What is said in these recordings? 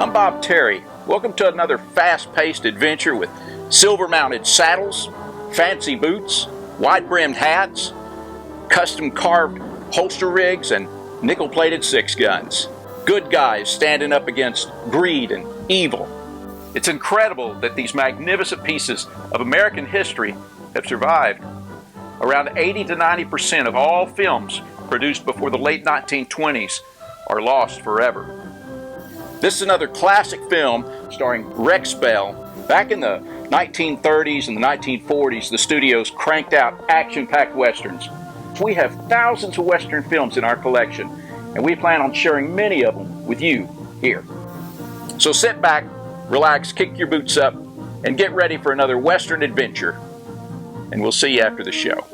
I'm Bob Terry. Welcome to another fast-paced adventure with silver-mounted saddles, fancy boots, wide-brimmed hats, custom-carved holster rigs, and nickel-plated six guns. Good guys standing up against greed and evil. It's incredible that these magnificent pieces of American history have survived. Around 80 to 90% of all films produced before the late 1920s are lost forever. This is another classic film starring Rex Bell. Back in the 1930s and the 1940s, the studios cranked out action-packed westerns. We have thousands of western films in our collection, and we plan on sharing many of them with you here. So sit back, relax, kick your boots up, and get ready for another western adventure. And we'll see you after the show.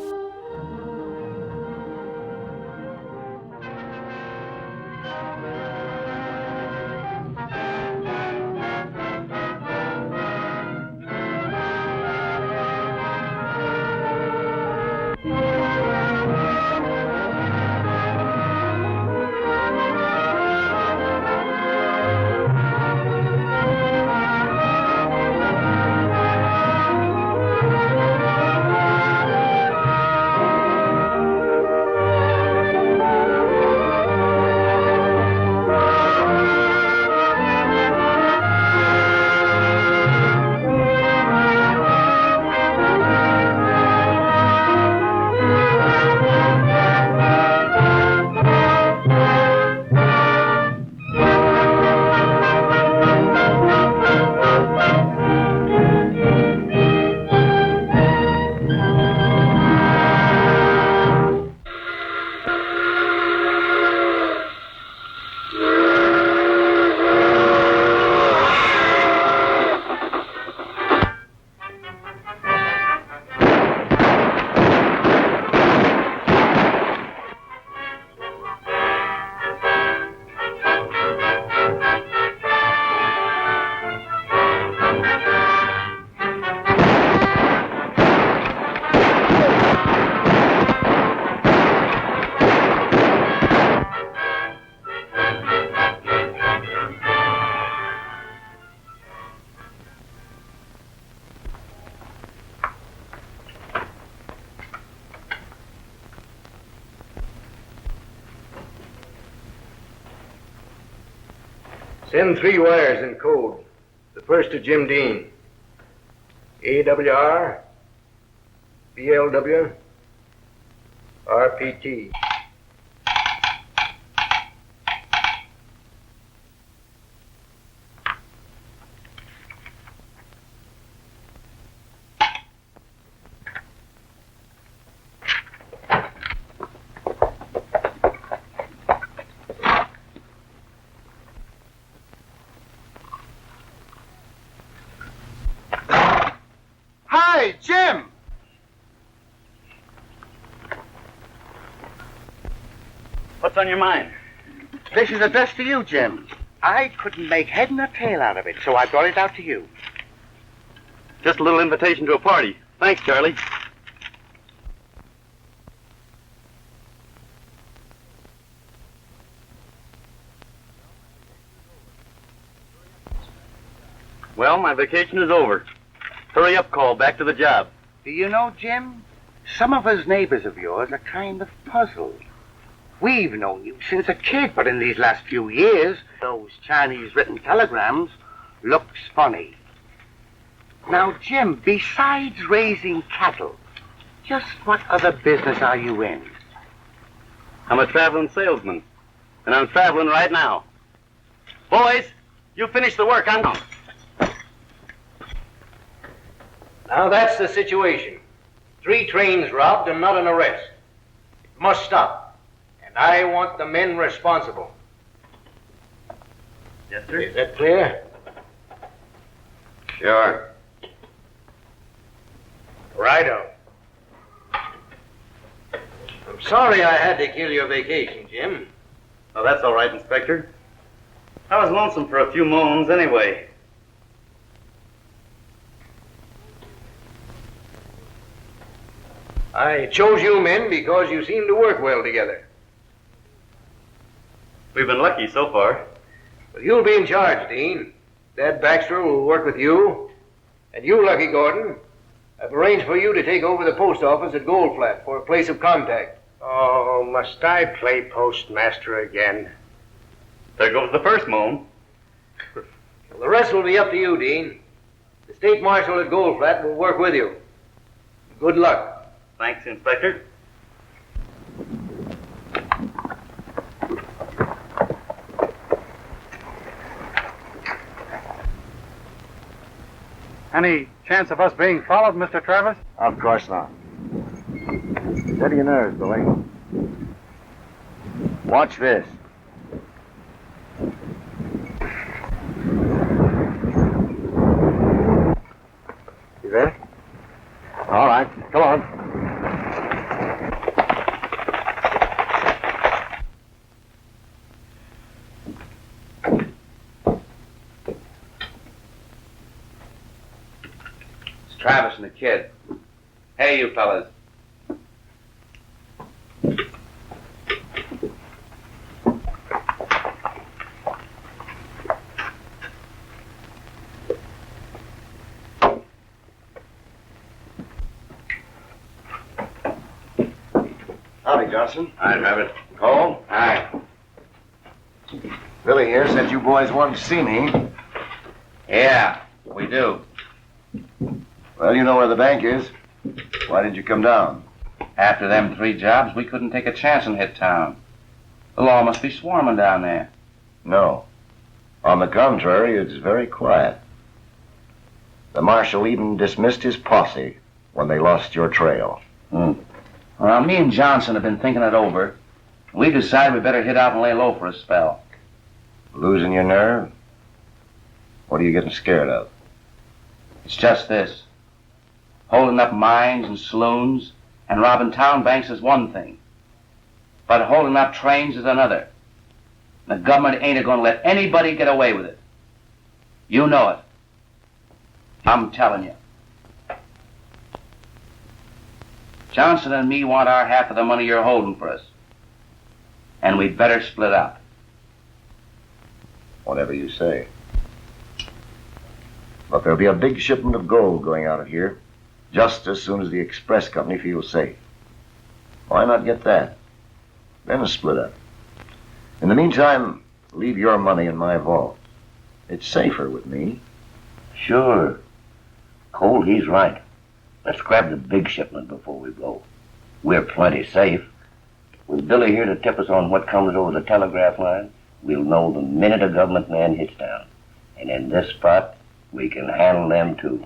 Send 3 wires in code. The first to Jim Dean. AWR, BLW, RPT. Jim! What's on your mind? This is addressed to you, Jim. I couldn't make head nor tail out of it, so I brought it out to you. Just a little invitation to a party. Thanks, Charlie. Well, my vacation is over. Hurry up, call. Back to the job. Do you know, Jim, some of us neighbors of yours are kind of puzzled. We've known you since a kid, but in these last few years, those Chinese written telegrams looks funny. Now, Jim, besides raising cattle, just what other business are you in? I'm a traveling salesman, and I'm traveling right now. Boys, you finish the work. I'm going. Now that's the situation. 3 trains robbed and not an arrest. It must stop. And I want the men responsible. Yes, sir. Is that clear? Sure. Righto. I'm sorry I had to kill your vacation, Jim. Oh, that's all right, Inspector. I was lonesome for a few moons anyway. I chose you men because you seem to work well together. We've been lucky so far. Well, you'll be in charge, Dean. Dad Baxter will work with you. And you, Lucky Gordon, I've arranged for you to take over the post office at Goldflat for a place of contact. Oh, must I play postmaster again? There goes the first moan. Well, the rest will be up to you, Dean. The state marshal at Goldflat will work with you. Good luck. Thanks, Inspector. Any chance of us being followed, Mr. Travis? Of course not. Steady your nerves, Billy. Watch this. You ready? All right, come on. Travis and the kid. Hey, you fellas. Howdy, Johnson. I'd have it. Cole? Hi. Billy here said you boys wanted to see me. Yeah, we do. Well, you know where the bank is. Why did you come down? After them 3 jobs, we couldn't take a chance and hit town. The law must be swarming down there. No. On the contrary, it's very quiet. The marshal even dismissed his posse when they lost your trail. Well, me and Johnson have been thinking it over. We decided we better hit out and lay low for a spell. Losing your nerve? What are you getting scared of? It's just this. Holding up mines and saloons and robbing town banks is one thing. But holding up trains is another. The government ain't going to let anybody get away with it. You know it. I'm telling you. Johnson and me want our half of the money you're holding for us. And we'd better split up. Whatever you say. But there'll be a big shipment of gold going out of here just as soon as the express company feels safe. Why not get that? Then a split up. In the meantime, leave your money in my vault. It's safer with me. Sure. Cole, he's right. Let's grab the big shipment before we blow. We're plenty safe. With Billy here to tip us on what comes over the telegraph line, we'll know the minute a government man hits town. And in this spot, we can handle them too.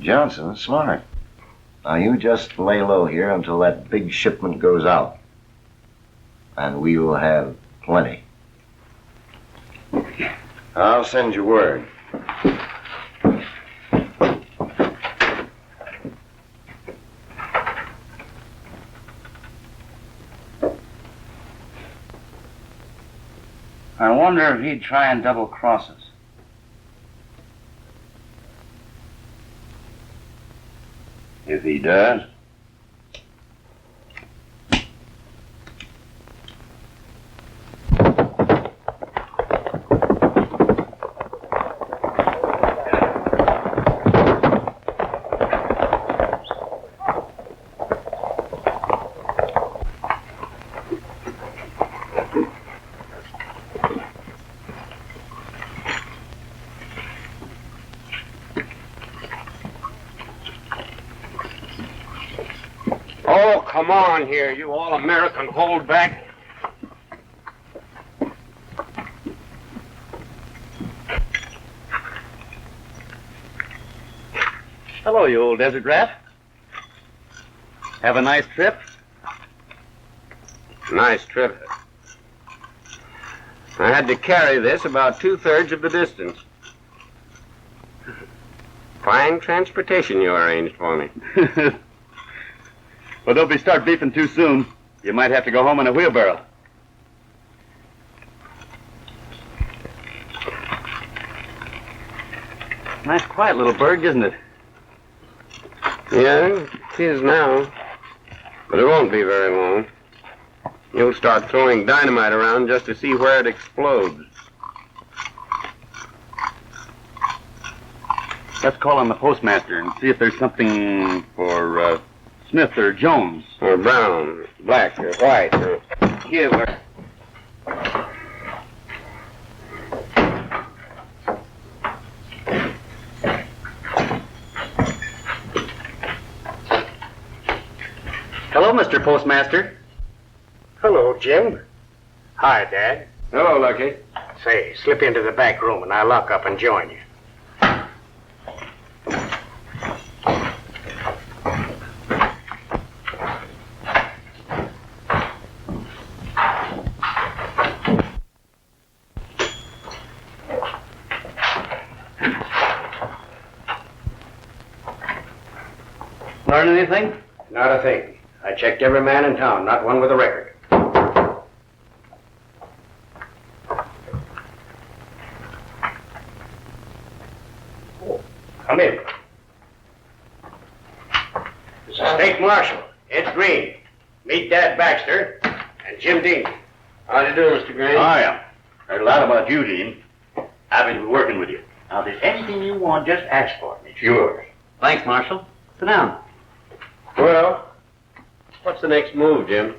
Johnson's smart. Now you just lay low here until that big shipment goes out. And we will have plenty. I'll send you word. I wonder if he'd try and double-cross us. If he does, Oh, come on here, you all-American holdback. Hello, you old desert rat. Have a nice trip? Nice trip. I had to carry this about 2/3 of the distance. Fine transportation you arranged for me. Well, don't start beefing too soon. You might have to go home in a wheelbarrow. Nice quiet little burg, isn't it? Yeah, it is now. But it won't be very long. You'll start throwing dynamite around just to see where it explodes. Let's call on the postmaster and see if there's something for Smith or Jones. Or brown, black, or white. Or... Here, we're... Hello, Mr. Postmaster. Hello, Jim. Hi, Dad. Hello, Lucky. Say, slip into the back room and I'll lock up and join you. Learn anything? Not a thing. I checked every man in town, not one with a record. Come in. This is State Marshal, Ed Green. Meet Dad Baxter and Jim Dean. How do you do, Mr. Green? I am. Heard a lot about you, Dean. Happy to be working with you. Now, if there's anything you want, just ask for it. It's yours. Thanks, Marshal. Sit down. Well, what's the next move, Jim?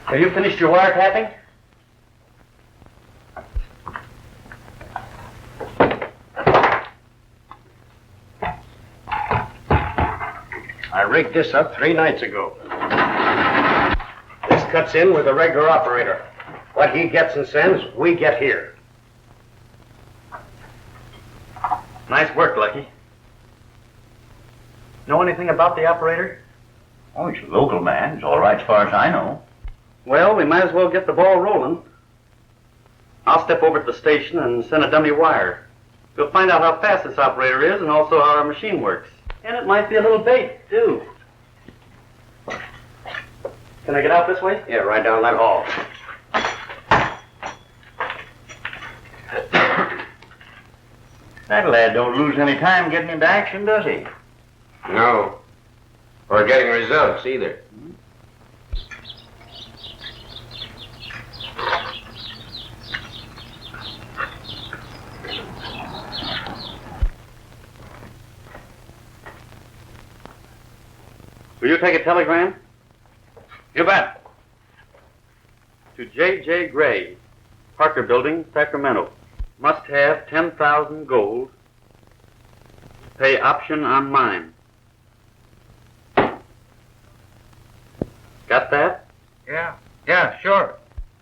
Have you finished your wiretapping? I rigged this up 3 nights ago. This cuts in with a regular operator. What he gets and sends, we get here. Nice work, Lucky. Know anything about the operator? Oh, he's a local man. He's all right as far as I know. Well, we might as well get the ball rolling. I'll step over to the station and send a dummy wire. We'll find out how fast this operator is and also how our machine works. And it might be a little bait, too. Can I get out this way? Yeah, right down that hall. That lad don't lose any time getting into action, does he? No. Or getting results, either. Will you take a telegram? You bet. To J.J. Gray, Parker Building, Sacramento. Must have 10,000 gold. Pay option on mine. Got that? Yeah, sure.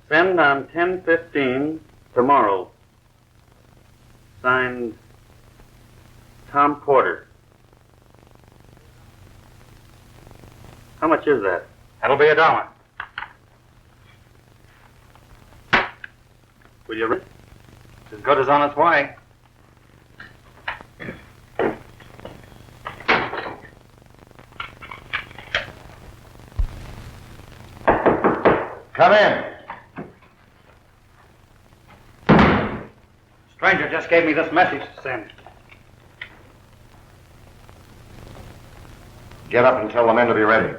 Send on 10:15 tomorrow. Signed, Tom Porter. How much is that? That'll be $1. Will you read? It's as good as on its way. Come in. Stranger just gave me this message to send. Get up and tell the men to be ready.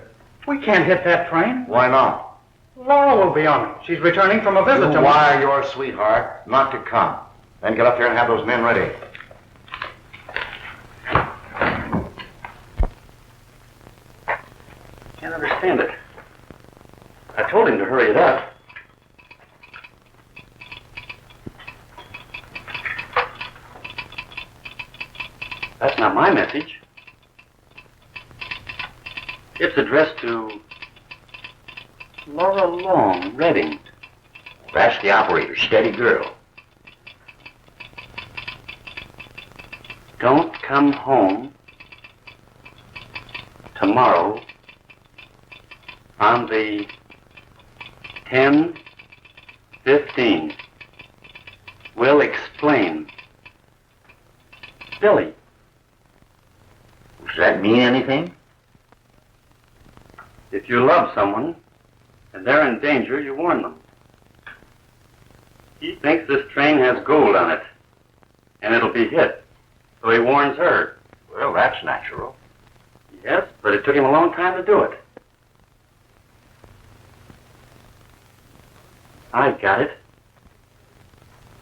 We can't hit that train. Why not? Laura will be on it. She's returning from a visit You wire your sweetheart not to come. Then get up there and have those men ready. Can't understand it. I told him to hurry it up. That's not my message. It's addressed to Laura Long, Redding. That's the operator. Steady girl. Don't come home tomorrow on the 10:15. We'll explain. Billy. Does that mean anything? If you love someone and they're in danger, you warn them. He thinks this train has gold on it, and it'll be hit, so he warns her. Well, that's natural. Yes, but it took him a long time to do it. I've got it.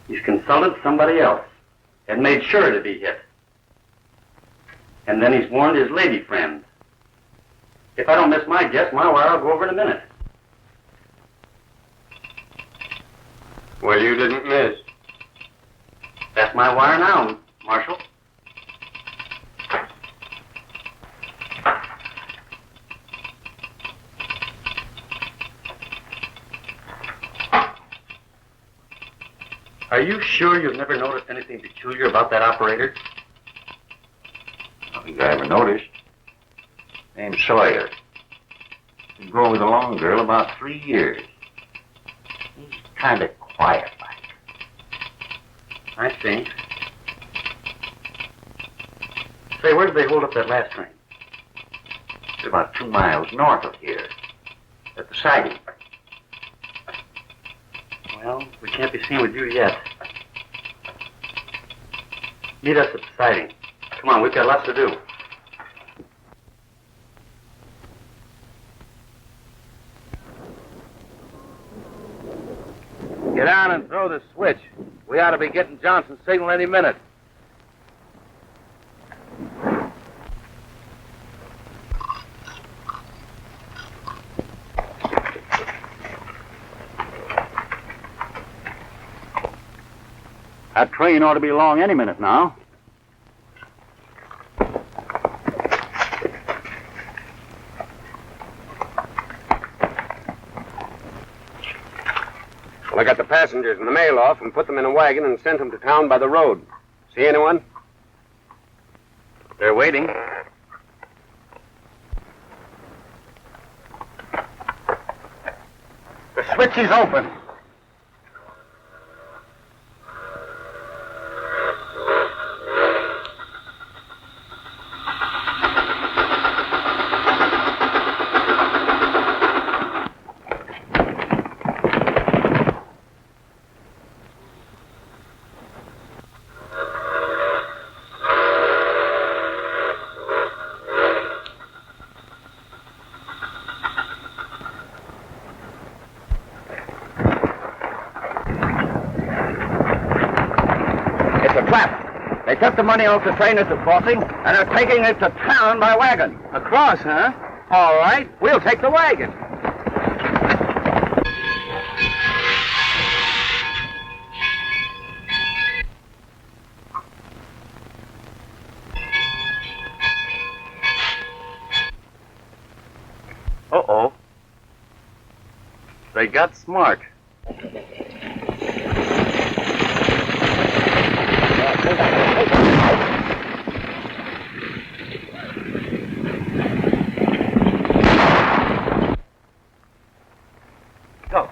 He's consulted somebody else and made sure to be hit. And then he's warned his lady friend. If I don't miss my guess, my wire will go over in a minute. Well, you didn't miss. That's my wire now, Marshal. Are you sure you've never noticed anything peculiar about that operator? I don't think I ever noticed. Name's Sawyer. Been going with a long girl about 3 years. He's kind of quiet like. I see. Say, where did they hold up that last train? It's about 2 miles north of here. At the siding. Well, we can't be seen with you yet. Meet us at the siding. Come on, we've got lots to do. Get on and throw the switch. We ought to be getting Johnson's signal any minute. That train ought to be along any minute now. Well, I got the passengers and the mail off and put them in a wagon and sent them to town by the road. See anyone? They're waiting. The switch is open. They took the money off the train at the crossing and are taking it to town by wagon. Across, huh? All right, we'll take the wagon. Uh-oh. They got smart. Go.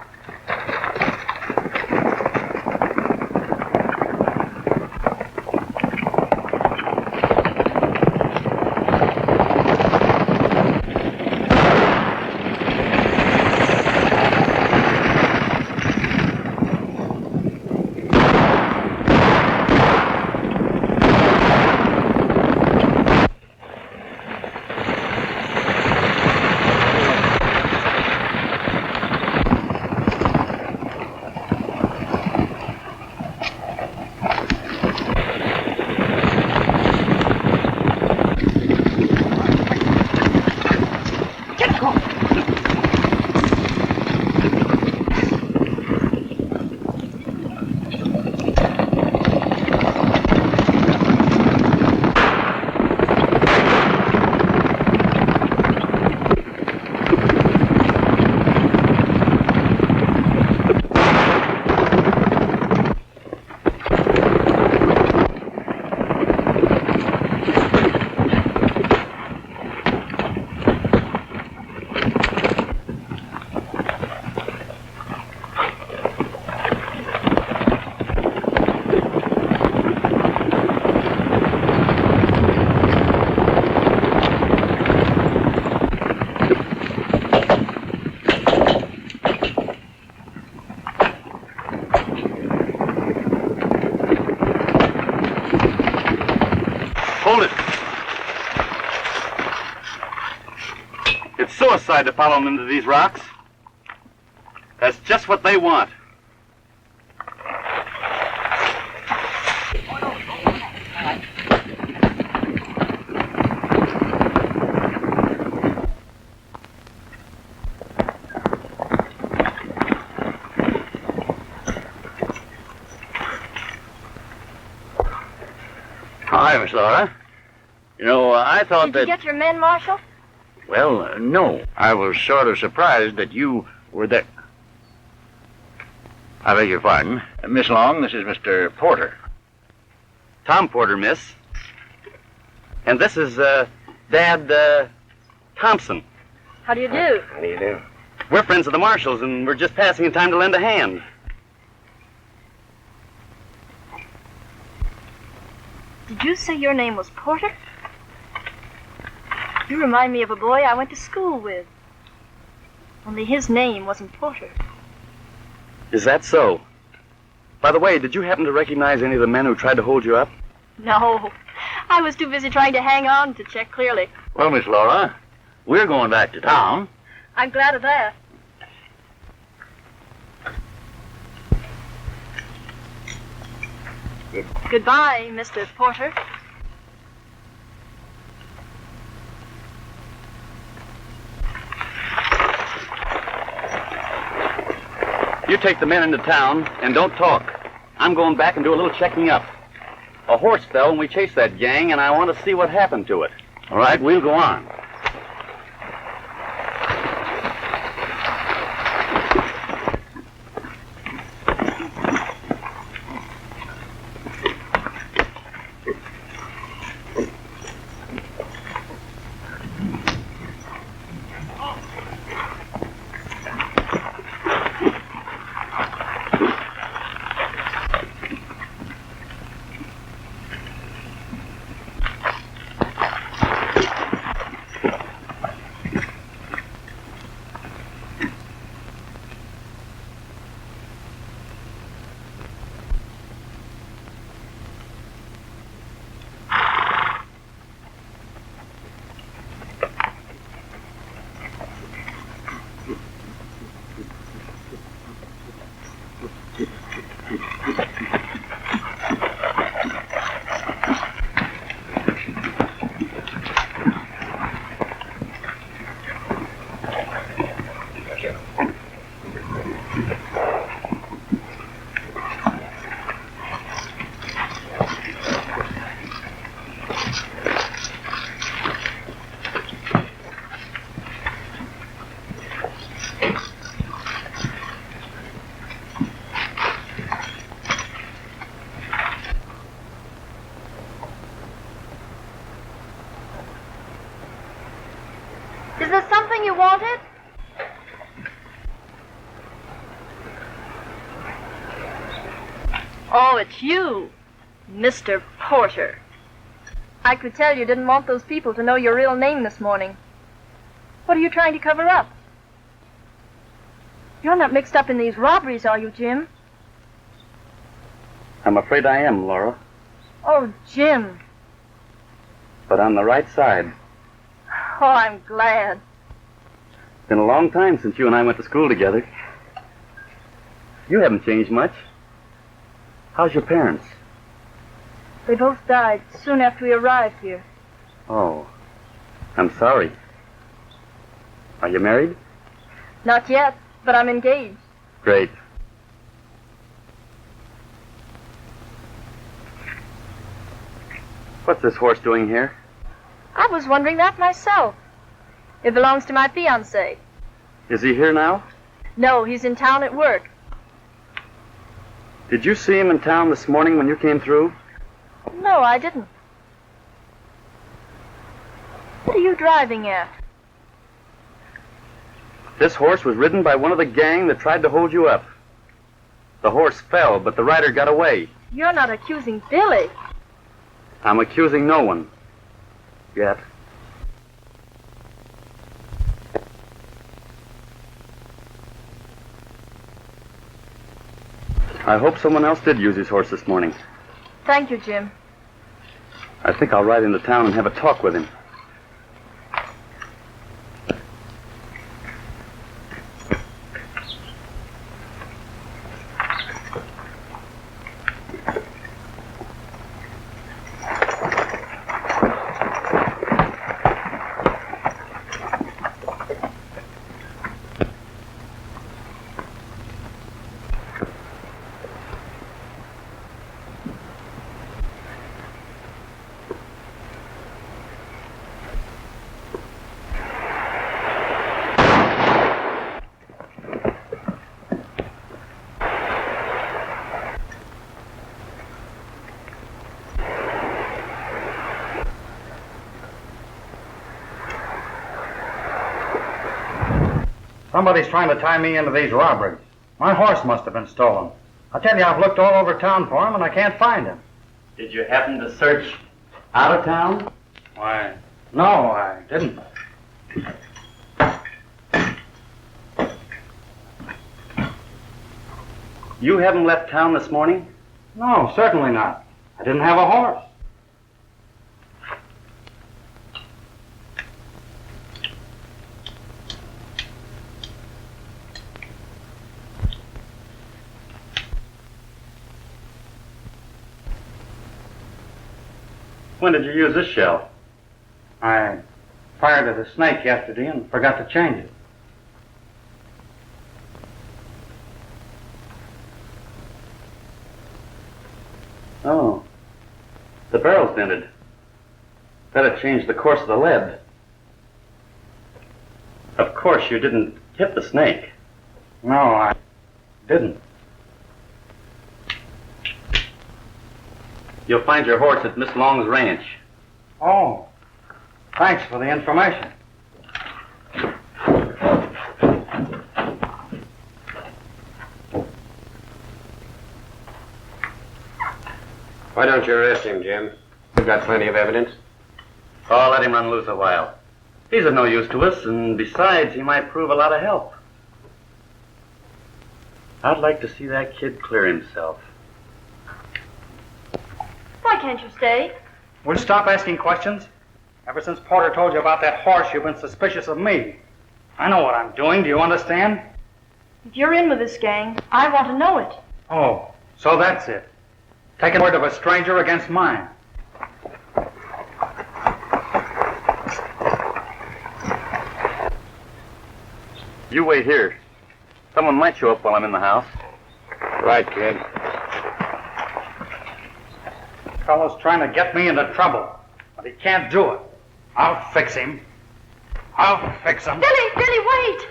Suicide to follow them into these rocks. That's just what they want. hi, Miss Laura. You know, I thought Did you get your men, Marshal? Well, no. I was sort of surprised that you were there. I beg your pardon. Miss Long, this is Mr. Porter. Tom Porter, miss. And this is, Dad, Thompson. How do you do? How do you do? We're friends of the Marshals, and we're just passing in time to lend a hand. Did you say your name was Porter? You remind me of a boy I went to school with. Only his name wasn't Porter. Is that so? By the way, did you happen to recognize any of the men who tried to hold you up? No. I was too busy trying to hang on to check clearly. Well, Miss Laura, we're going back to town. I'm glad of that. Goodbye, Mr. Porter. You take the men into town and don't talk. I'm going back and do a little checking up. A horse fell and we chased that gang, and I want to see what happened to it. All right, we'll go on. Is there something you wanted? Oh, it's you, Mr. Porter. I could tell you didn't want those people to know your real name this morning. What are you trying to cover up? You're not mixed up in these robberies, are you, Jim? I'm afraid I am, Laura. Oh, Jim. But on the right side. Oh, I'm glad. It's been a long time since you and I went to school together. You haven't changed much. How's your parents? They both died soon after we arrived here. Oh, I'm sorry. Are you married? Not yet, but I'm engaged. Great. What's this horse doing here? I was wondering that myself. It belongs to my fiancé. Is he here now? No, he's in town at work. Did you see him in town this morning when you came through? No, I didn't. What are you driving at? This horse was ridden by one of the gang that tried to hold you up. The horse fell, but the rider got away. You're not accusing Billy. I'm accusing no one. Yet. I hope someone else did use his horse this morning. Thank you, Jim. I think I'll ride into town and have a talk with him. Somebody's trying to tie me into these robberies. My horse must have been stolen. I tell you, I've looked all over town for him, and I can't find him. Did you happen to search out of town? Why, no, I didn't. You haven't left town this morning? No, certainly not. I didn't have a horse. When did you use this shell? I fired at a snake yesterday and forgot to change it. Oh. The barrel's dented. That'd change the course of the lead. Of course you didn't hit the snake. No, I didn't. You'll find your horse at Miss Long's ranch. Oh, thanks for the information. Why don't you arrest him, Jim? We've got plenty of evidence. Oh, let him run loose a while. He's of no use to us, and besides, he might prove a lot of help. I'd like to see that kid clear himself. Why can't you stay? Will you stop asking questions? Ever since Porter told you about that horse, you've been suspicious of me. I know what I'm doing. Do you understand? If you're in with this gang, I want to know it. Oh, so that's it. Taking word of a stranger against mine. You wait here. Someone might show up while I'm in the house. Right, kid. Fellow's trying to get me into trouble, but he can't do it. I'll fix him. I'll fix him. Billy, wait!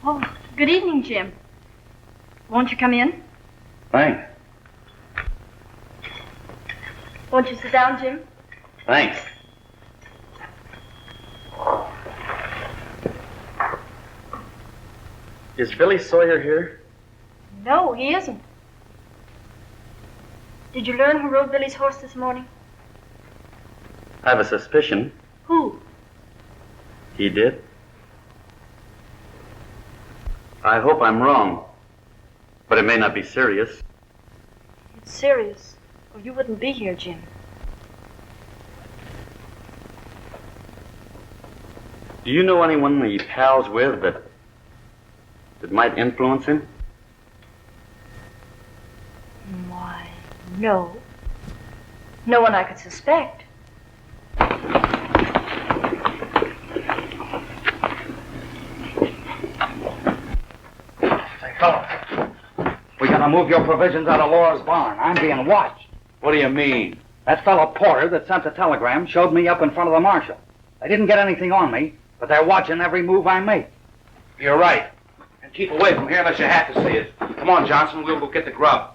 Oh, good evening, Jim. Won't you come in? Thanks. Won't you sit down, Jim? Thanks. Is Billy Sawyer here? No, he isn't. Did you learn who rode Billy's horse this morning? I have a suspicion. Who? He did. I hope I'm wrong, but it may not be serious. It's serious, or you wouldn't be here, Jim. Do you know anyone he pals with that might influence him? Why, no. No one I could suspect. Say, fellow, we gotta move your provisions out of Laura's barn. I'm being watched. What do you mean? That fellow Porter that sent the telegram showed me up in front of the marshal. They didn't get anything on me, but they're watching every move I make. You're right. And keep away from here unless you have to see it. Come on, Johnson, we'll go get the grub.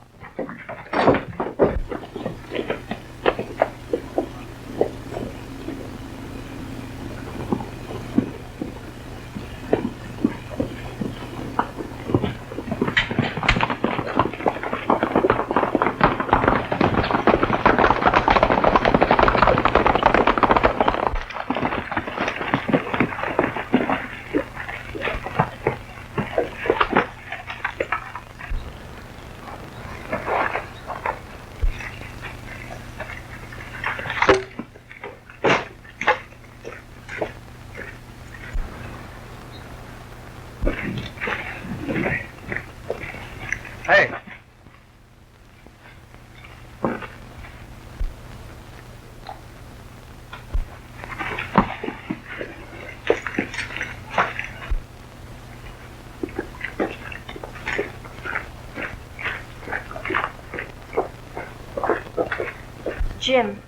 Jim,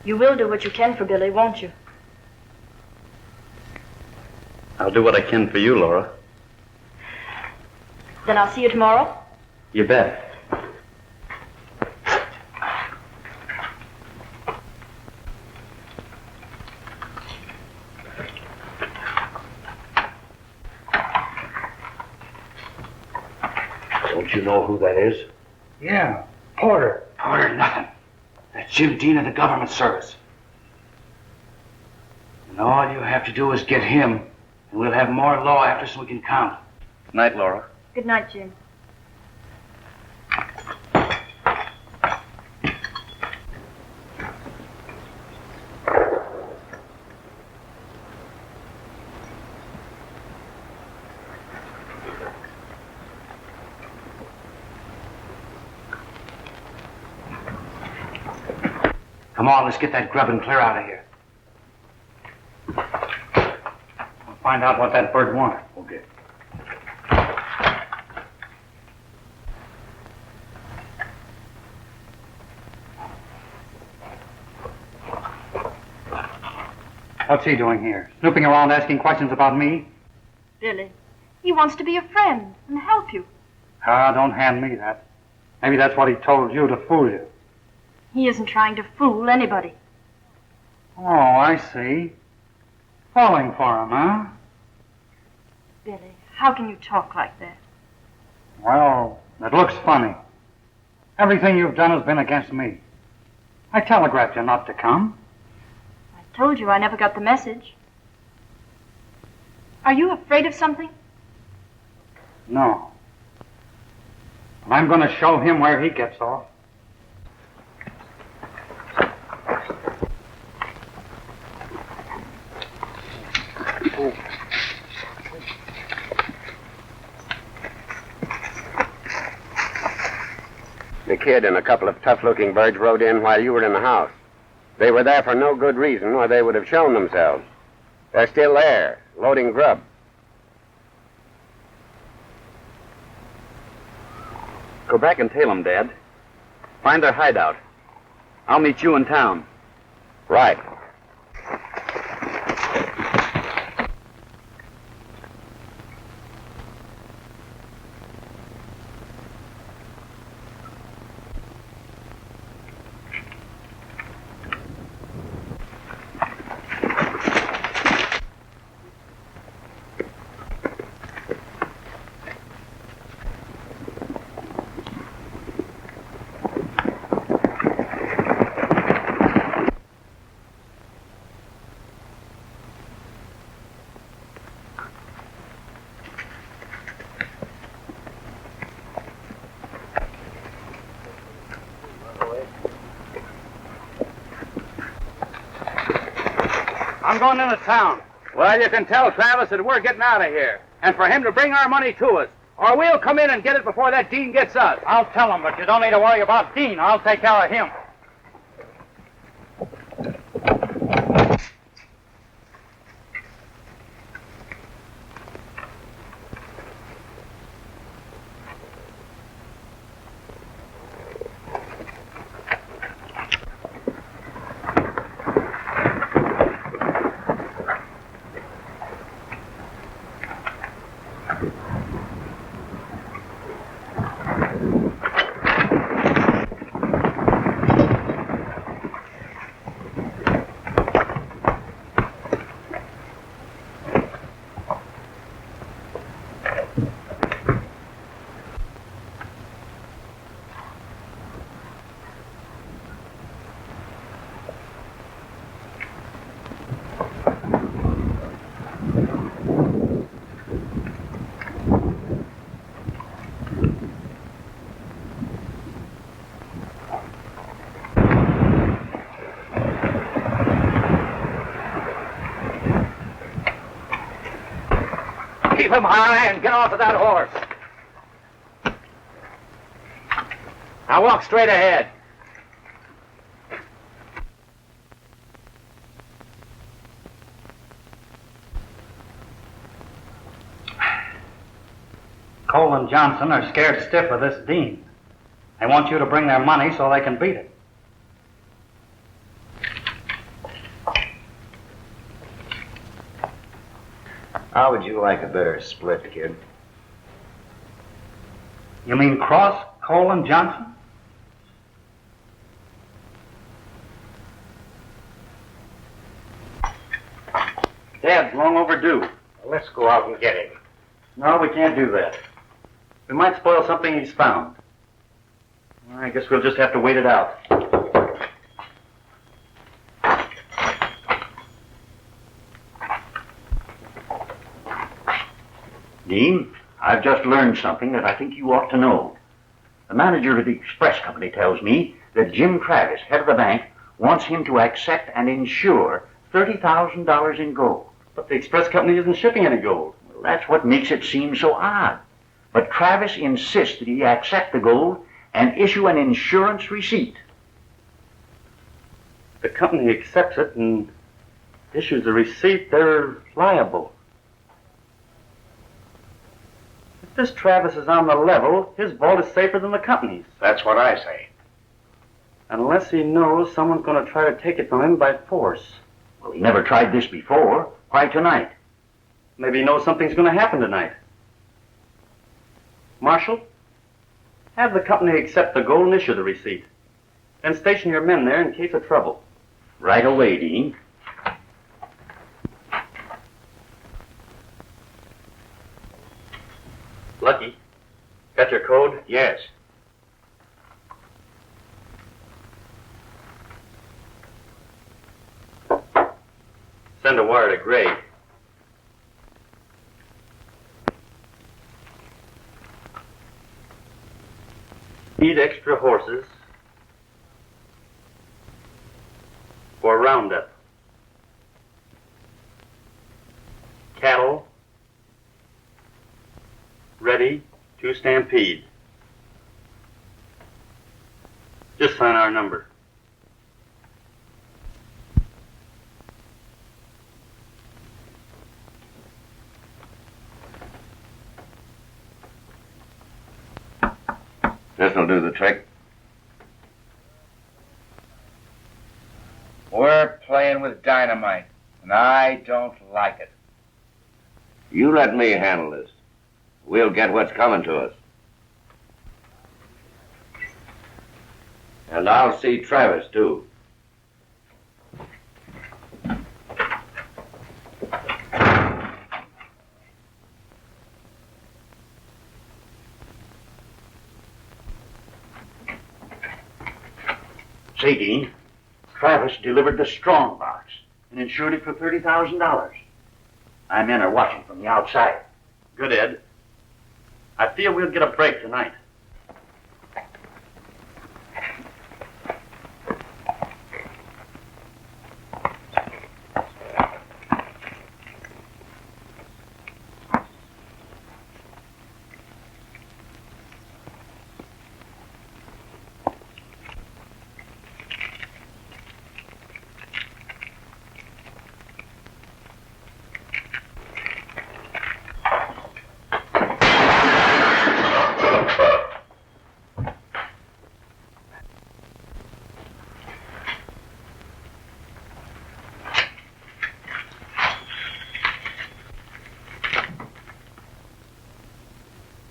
you will do what you can for Billy, won't you? I'll do what I can for you, Laura. Then I'll see you tomorrow. You bet. Don't you know who that is? Yeah, Porter. Porter, nothing. That's Jim Dean of the government service. And all you have to do is get him, and we'll have more law after so we can count. Night, Laura. Good night, Jim. Come on, let's get that grub and clear out of here. We'll find out what that bird wanted. Okay. What's he doing here? Snooping around asking questions about me? Billy, he wants to be a friend and help you. Ah, don't hand me that. Maybe that's what he told you to fool you. He isn't trying to fool anybody. Oh, I see. Falling for him, huh? Billy, how can you talk like that? Well, it looks funny. Everything you've done has been against me. I telegraphed you not to come. I told you I never got the message. Are you afraid of something? No. But I'm going to show him where he gets off. The kid and a couple of tough-looking birds rode in while you were in the house. They were there for no good reason, or they would have shown themselves. They're still there, loading grub. Go back and tail them, Dad. Find their hideout. I'll meet you in town. Right. I'm going into town. Well, you can tell Travis that we're getting out of here. And for him to bring our money to us. Or we'll come in and get it before that Dean gets us. I'll tell him, but you don't need to worry about Dean. I'll take care of him. Keep him high and get off of that horse. Now walk straight ahead. Cole and Johnson are scared stiff of this Dean. They want you to bring their money so they can beat it. How would you like a better split, kid? You mean Cross, Cole, and Johnson? Dad's long overdue. Let's go out and get him. No, we can't do that. We might spoil something he's found. I guess we'll just have to wait it out. Dean, I've just learned something that I think you ought to know. The manager of the express company tells me that Jim Travis, head of the bank, wants him to accept and insure $30,000 in gold. But the express company isn't shipping any gold. Well, that's what makes it seem so odd. But Travis insists that he accept the gold and issue an insurance receipt. The company accepts it and issues a receipt, they're liable. If this Travis is on the level, his vault is safer than the company's. That's what I say. Unless he knows someone's going to try to take it from him by force. Well, he never tried this before. Why tonight? Maybe he knows something's going to happen tonight. Marshal, have the company accept the gold and issue the receipt. Then station your men there in case of trouble. Right away, Dean. Lucky. Got your code? Yes. Send a wire to Gray. Need extra horses for roundup. Cattle ready to stampede. Just sign our number. This'll do the trick. We're playing with dynamite, and I don't like it. You let me handle this. We'll get what's coming to us. And I'll see Travis, too. Say, Dean, Travis delivered the strong box and insured it for $30,000. My men are watching from the outside. Good, Ed. I feel we'll get a break tonight.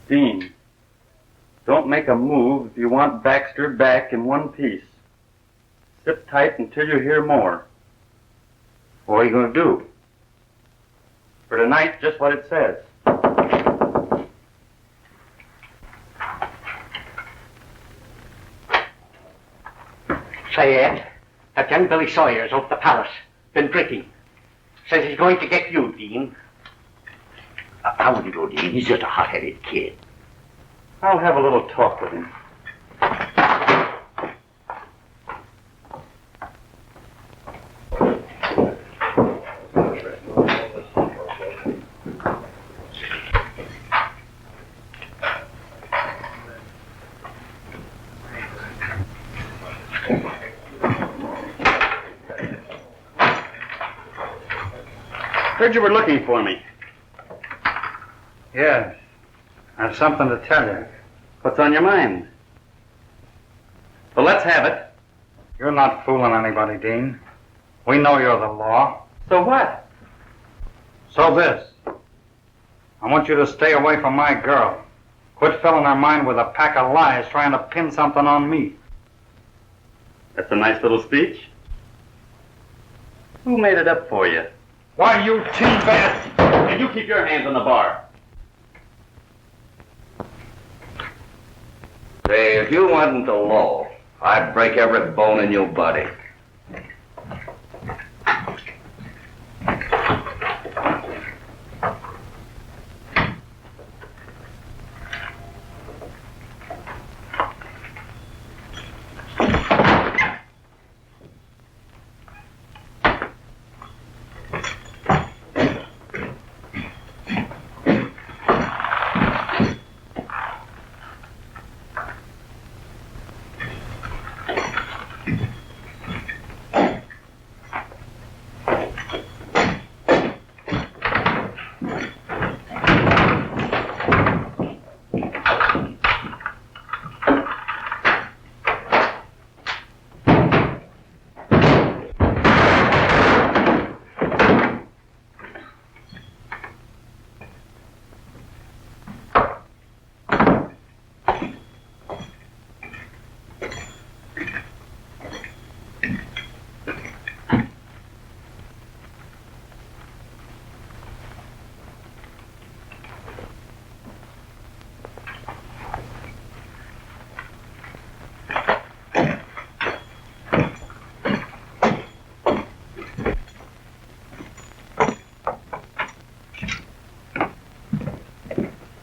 Dean, don't make a move if you want Baxter back in one piece. Sit tight until you hear more. What are you going to do? For tonight, just what it says. Say, Ed, that young Billy Sawyer's off the palace. Been drinking. Says he's going to get you, Dean. How would you go, Dean? He's just a hot-headed kid. I'll have a little talk with him. Heard you were looking for me. Yes. I have something to tell you. What's on your mind? Well, let's have it. You're not fooling anybody, Dean. We know you're the law. So what? So this. I want you to stay away from my girl. Quit filling her mind with a pack of lies trying to pin something on me. That's a nice little speech. Who made it up for you? Why, you tin-bat! And you keep your hands on the bar. Say, if you wasn't the law, I'd break every bone in your body.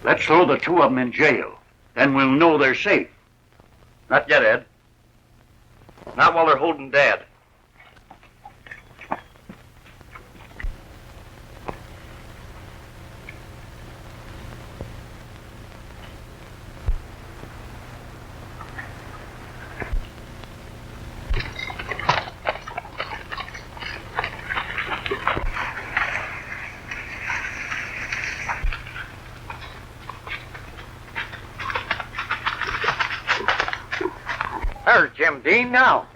Let's throw the two of them in jail. Then we'll know they're safe. Not yet, Ed. Not while they're holding Dad. There's Jim Dean now.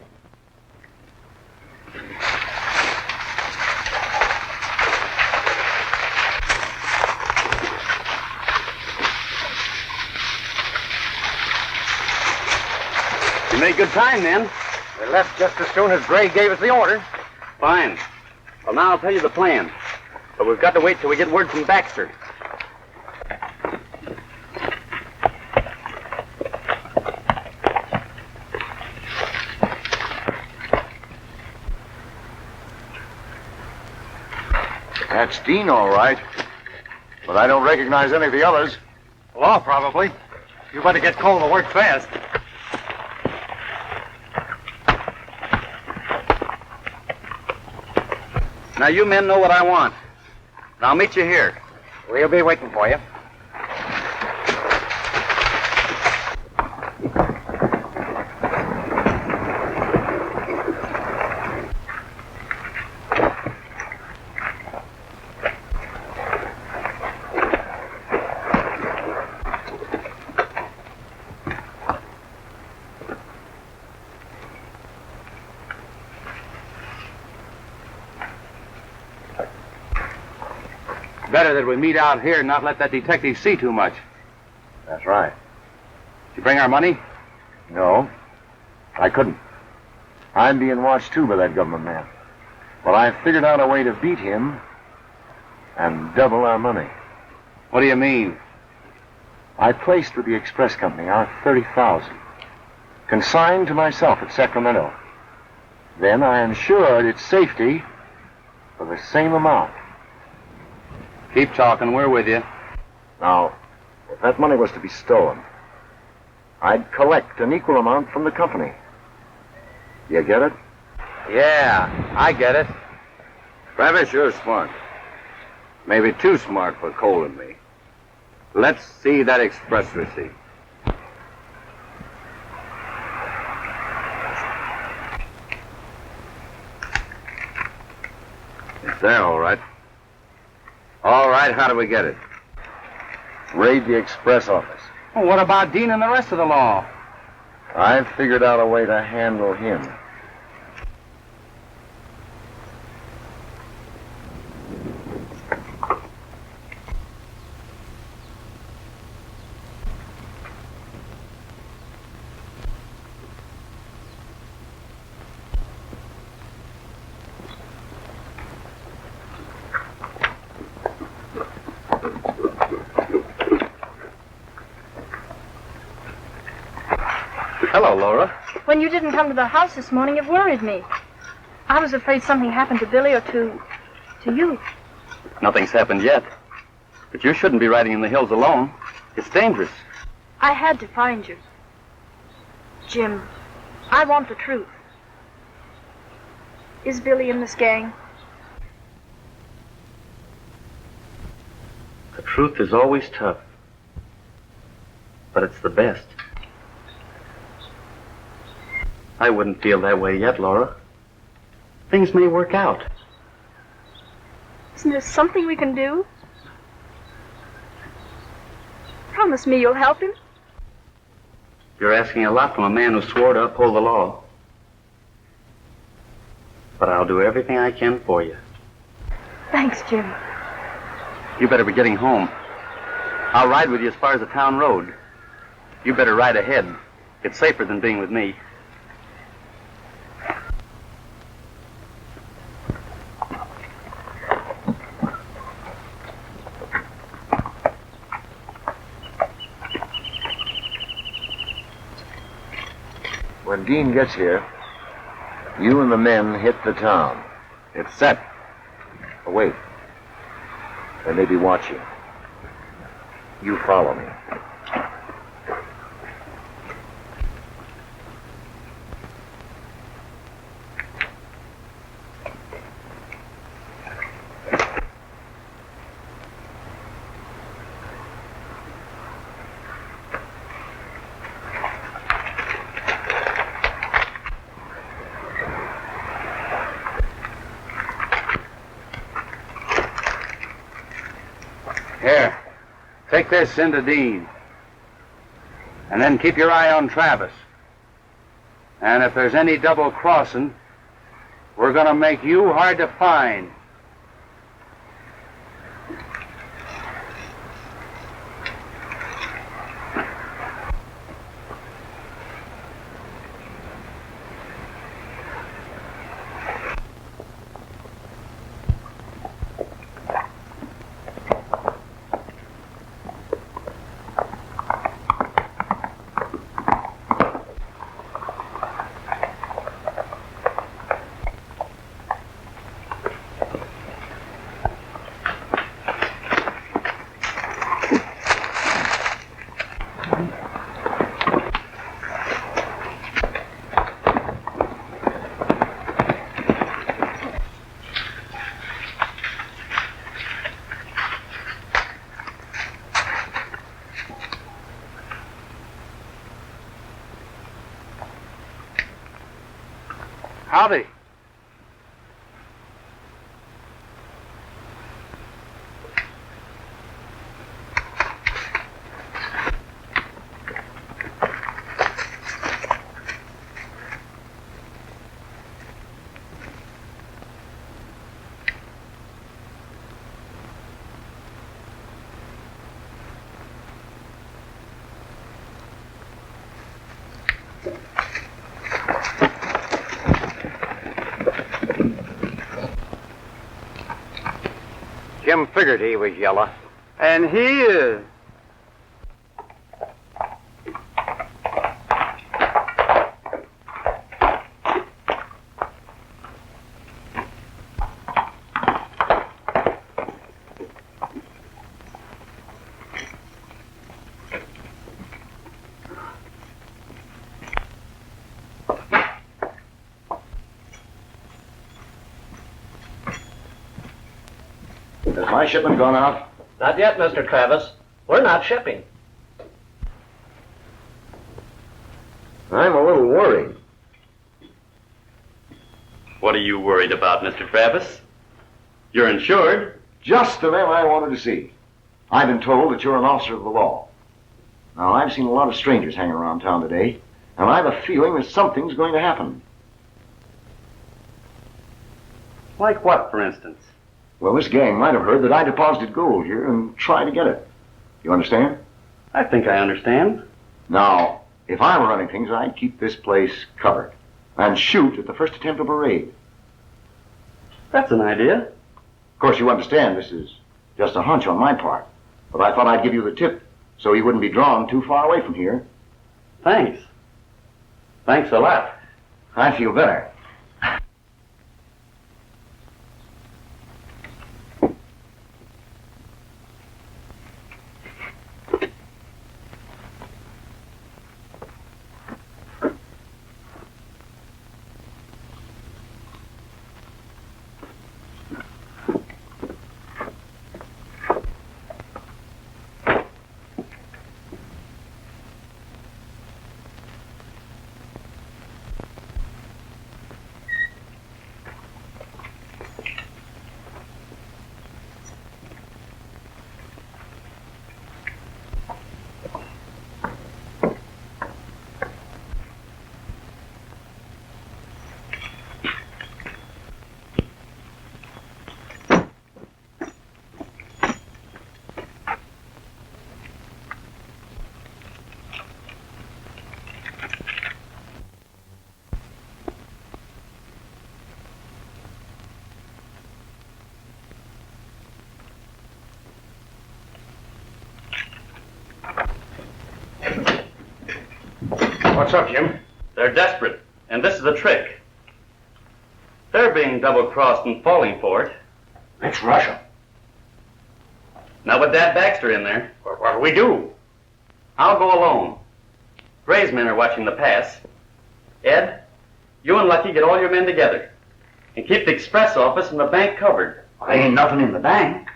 You made good time, then. We left just as soon as Gray gave us the order. Fine. Well, now I'll tell you the plan. But we've got to wait till we get word from Baxter. That's Dean, all right. But I don't recognize any of the others. Law, probably. You better get Cole to work fast. Now, you men know what I want. And I'll meet you here. We'll be waiting for you. Better that we meet out here and not let that detective see too much. That's right. Did you bring our money? No, I couldn't. I'm being watched too by that government man. But I figured out a way to beat him and double our money. What do you mean? I placed with the express company our $30,000, consigned to myself at Sacramento. Then I insured its safety for the same amount. Keep talking, we're with you. Now, if that money was to be stolen, I'd collect an equal amount from the company. You get it? Yeah, I get it. Travis, you're smart. Maybe too smart for Cole and me. Let's see that express receipt. It's there, all right. All right, how do we get it? Raid the express office. Well, what about Dean and the rest of the law? I've figured out a way to handle him. Hello, Laura. When you didn't come to the house this morning, it worried me. I was afraid something happened to Billy or to you. Nothing's happened yet. But you shouldn't be riding in the hills alone. It's dangerous. I had to find you. Jim, I want the truth. Is Billy in this gang? The truth is always tough. But it's the best. I wouldn't feel that way yet, Laura. Things may work out. Isn't there something we can do? Promise me you'll help him. You're asking a lot from a man who swore to uphold the law. But I'll do everything I can for you. Thanks, Jim. You better be getting home. I'll ride with you as far as the town road. You better ride ahead. It's safer than being with me. When Dean gets here, you and the men hit the town. It's set. Oh, wait. They may be watching. You follow me. Here, take this into Dean. And then keep your eye on Travis. And if there's any double crossing, we're gonna make you hard to find. Howdy. Jim figured he was yellow. And he is. Has my shipment gone out? Not yet, Mr. Travis. We're not shipping. I'm a little worried. What are you worried about, Mr. Travis? You're insured. Just the man I wanted to see. I've been told that you're an officer of the law. Now, I've seen a lot of strangers hanging around town today, and I've a feeling that something's going to happen. Like what, for instance? Well, this gang might have heard that I deposited gold here and tried to get it. You understand? I think I understand. Now, if I were running things, I'd keep this place covered and shoot at the first attempt of a raid. That's an idea. Of course, you understand this is just a hunch on my part, but I thought I'd give you the tip so you wouldn't be drawn too far away from here. Thanks. Thanks a lot. I feel better. What's up, Jim? They're desperate, and this is the trick. They're being double-crossed and falling for it. Let's rush them. Now with Dad Baxter in there, What do we do? I'll go alone. Gray's men are watching the pass. Ed, you and Lucky get all your men together. And keep the express office and the bank covered. There ain't nothing in the bank.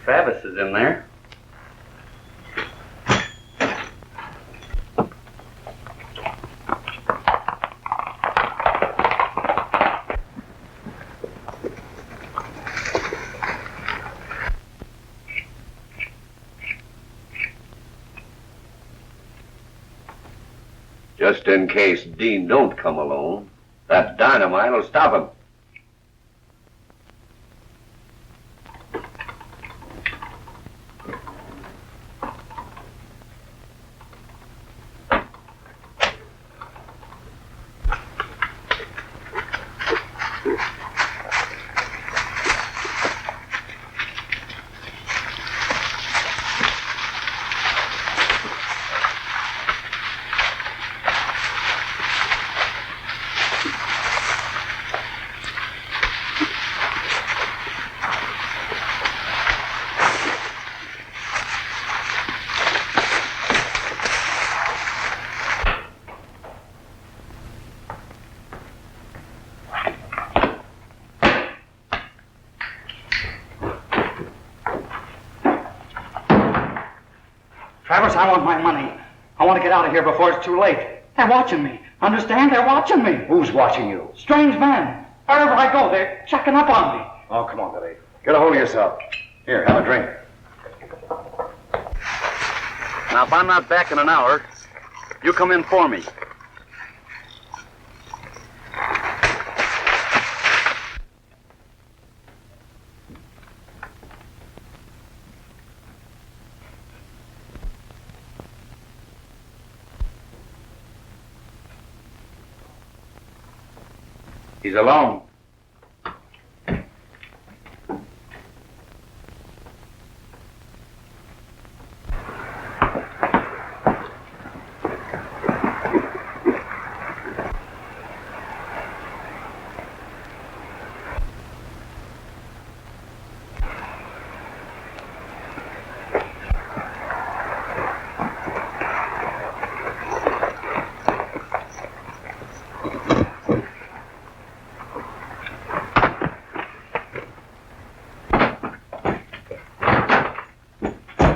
Travis is in there. Just in case Dean don't come along, that dynamite will stop him. Travis, I want my money. I want to get out of here before it's too late. They're watching me. Understand? They're watching me. Who's watching you? Strange men. Wherever I go, they're checking up on me. Oh, come on, Billy. Get a hold of yourself. Here, have a drink. Now, if I'm not back in an hour, you come in for me. He's alone.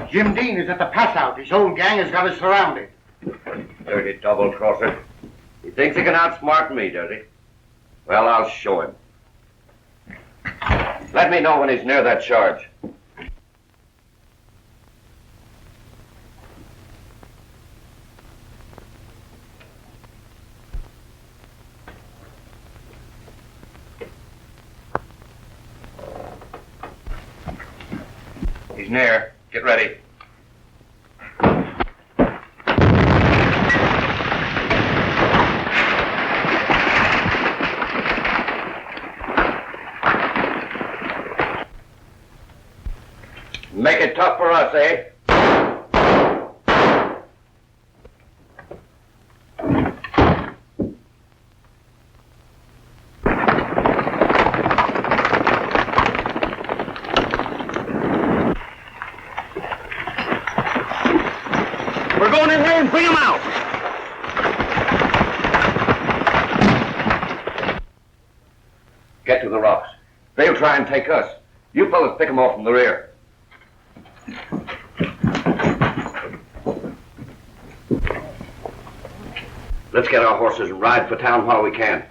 Jim Dean is at the pass out. His whole gang has got us surrounded. Dirty double-crosser. He thinks he can outsmart me, does he? Well, I'll show him. Let me know when he's near that charge. He's near. Get ready. Make it tough for us, eh? He'll try and take us. You fellas pick him off from the rear. Let's get our horses and ride for town while we can.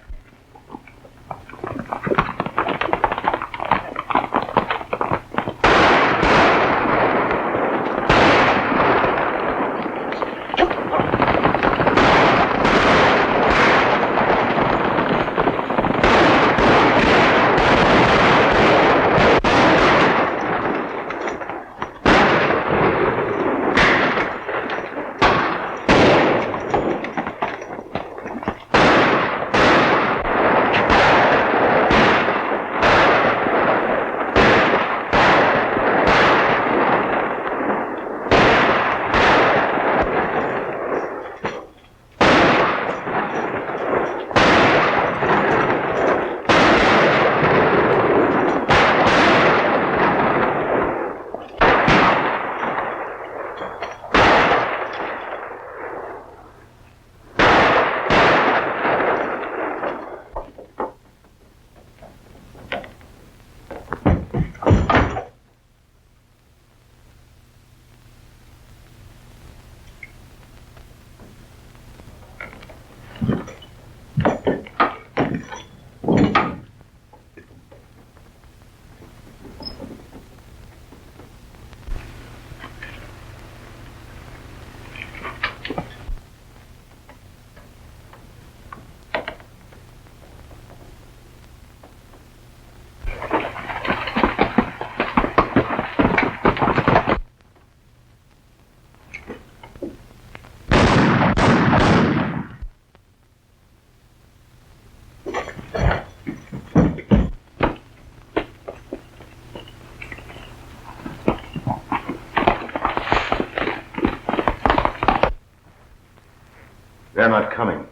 They're not coming.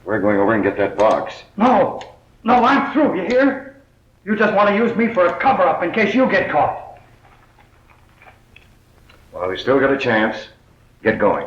We're going over and get that box. No, I'm through, you hear? You just want to use me for a cover-up in case you get caught. Well, we still got a chance. Get going.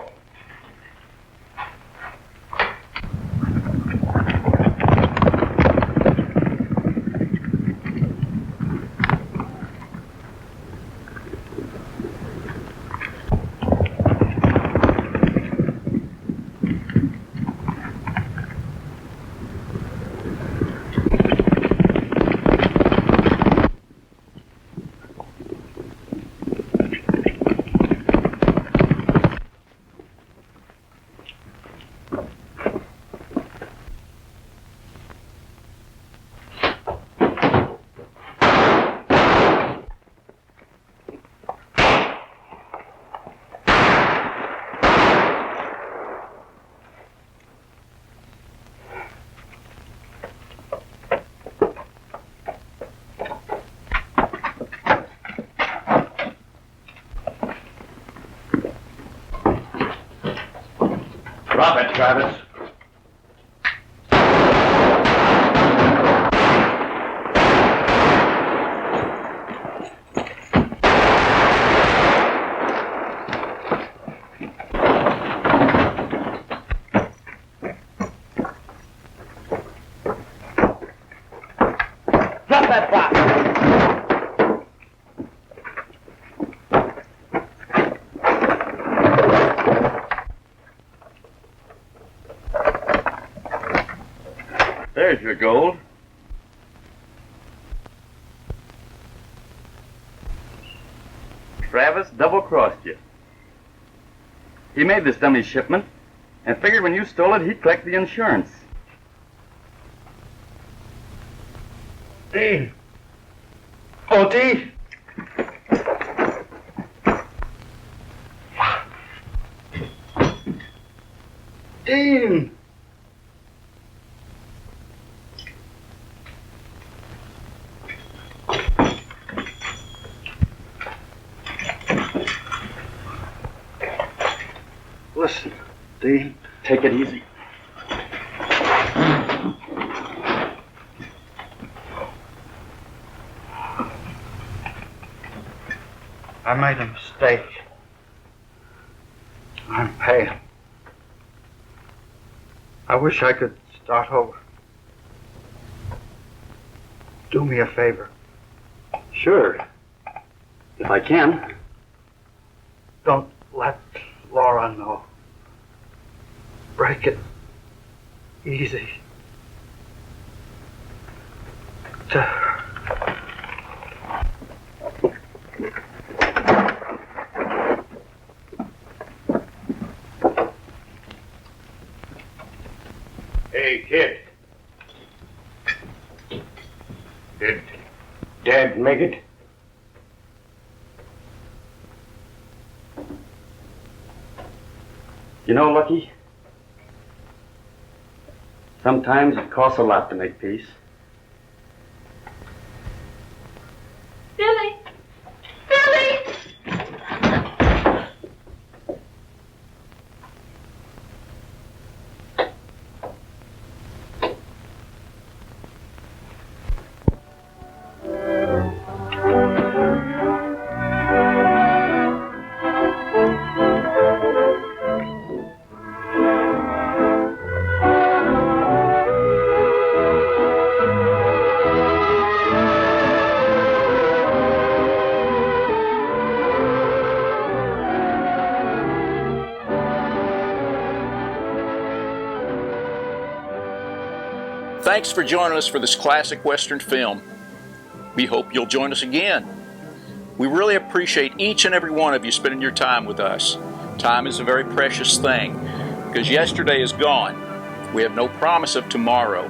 Drop it, Travis. Drop that box. There's your gold. Travis double-crossed you. He made this dummy shipment and figured when you stole it, he'd collect the insurance. Dean. Oh, Dean. Dean. Listen, Dean. Take it easy. I made a mistake. I'm paying. I wish I could start over. do me a favor. Sure. If I can. Don't let Laura know. Break it easy to her. Hey, kid. Did Dad make it? You know, Lucky, sometimes it costs a lot to make peace. Billy! Billy! Thanks for joining us for this classic Western film. We hope you'll join us again. We really appreciate each and every one of you spending your time with us. Time is a very precious thing, because yesterday is gone. We have no promise of tomorrow,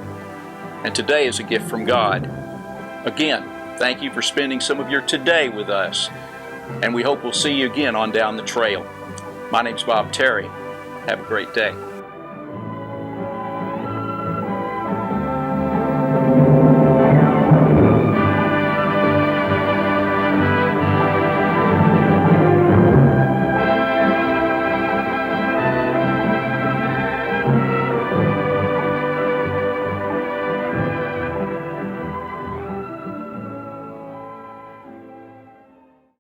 and today is a gift from God. Again, thank you for spending some of your today with us, and we hope we'll see you again on down the trail. My name's Bob Terry. Have a great day.